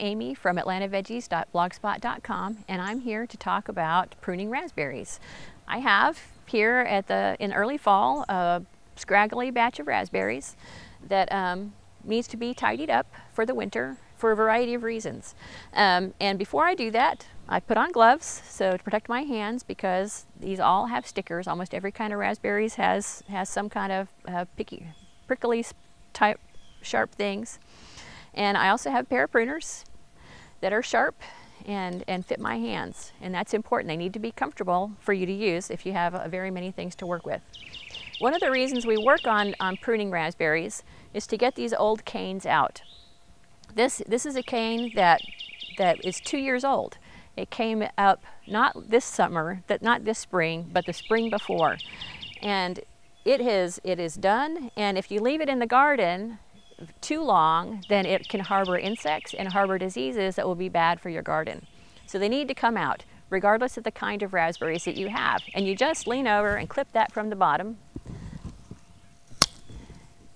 Amy from atlantaveggies.blogspot.com, and I'm here to talk about pruning raspberries. I have here in early fall a scraggly batch of raspberries that needs to be tidied up for the winter for a variety of reasons. And before I do that, I put on gloves to protect my hands, because these all have stickers. Almost every kind of raspberries has some kind of prickly type sharp things. And I also have a pair of pruners that are sharp and fit my hands, and that's important. They need to be comfortable for you to use if you have very many things to work with. One of the reasons we work on pruning raspberries is to get these old canes out. This is a cane that is 2 years old. It came up not this summer, not this spring, but the spring before, and it is done. And if you leave it in the garden too long, then it can harbor insects and harbor diseases that will be bad for your garden. So they need to come out, regardless of the kind of raspberries that you have. And you just lean over and clip that from the bottom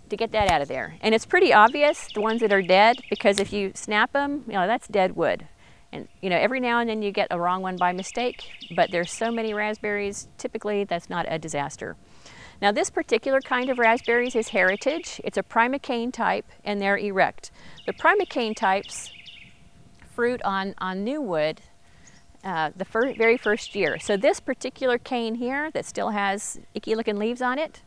to get that out of there. And it's pretty obvious, the ones that are dead, because if you snap them, that's dead wood. And every now and then you get a wrong one by mistake, but there's so many raspberries, typically that's not a disaster. Now this particular kind of raspberries is heritage. It's a primocane type, and they're erect. The primocane types fruit on new wood the very first year. So this particular cane here that still has icky looking leaves on it,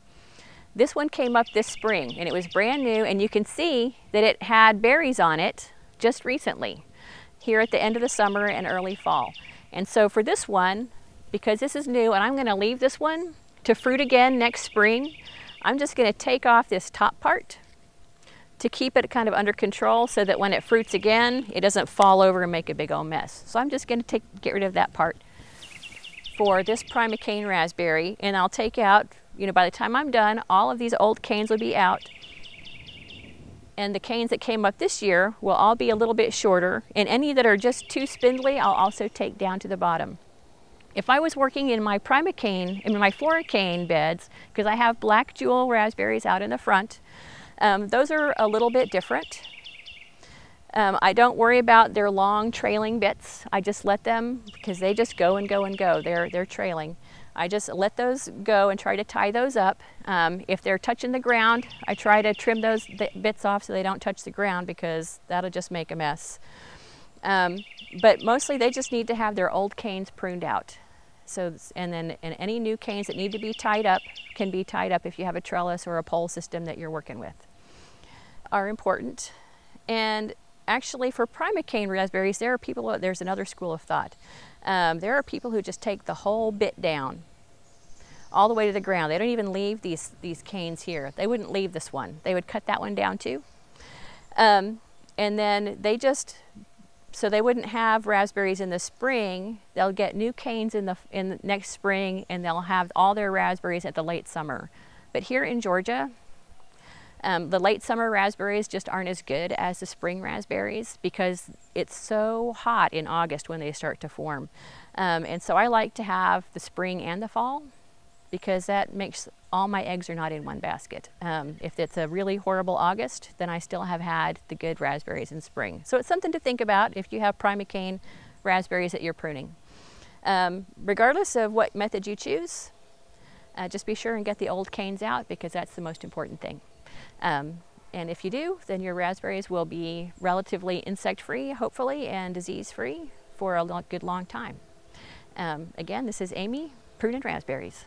this one came up this spring, and it was brand new, and you can see that it had berries on it just recently, here at the end of the summer and early fall. And so for this one, because this is new, and I'm gonna leave this one to fruit again next spring, I'm just going to take off this top part to keep it kind of under control, so that when it fruits again, it doesn't fall over and make a big old mess. So I'm just going to get rid of that part for this primocane raspberry, and I'll take out, by the time I'm done, all of these old canes will be out, and the canes that came up this year will all be a little bit shorter, and any that are just too spindly, I'll also take down to the bottom. If I was working in my primocane, in my floricane beds, because I have black jewel raspberries out in the front, those are a little bit different. I don't worry about their long trailing bits. I just let them, because they just go and go and go. They're trailing. I just let those go and try to tie those up. If they're touching the ground, I try to trim those bits off so they don't touch the ground, because that'll just make a mess. But mostly they just need to have their old canes pruned out. And any new canes that need to be tied up can be tied up if you have a trellis or a pole system that you're working with. Are important. And actually for primocane raspberries, there's another school of thought. There are people who just take the whole bit down all the way to the ground. They don't even leave these canes here. They wouldn't leave this one. They would cut that one down too. And then so they wouldn't have raspberries in the spring. They'll get new canes in the next spring, and they'll have all their raspberries at the late summer. But here in Georgia, the late summer raspberries just aren't as good as the spring raspberries, because it's so hot in August when they start to form. And so I like to have the spring and the fall, because that makes all my eggs are not in one basket. If it's a really horrible August, then I still have had the good raspberries in spring. So it's something to think about if you have primocane raspberries that you're pruning. Regardless of what method you choose, just be sure and get the old canes out, because that's the most important thing. And if you do, then your raspberries will be relatively insect-free, hopefully, and disease-free for a good long time. Again, this is Amy, Prune Raspberries.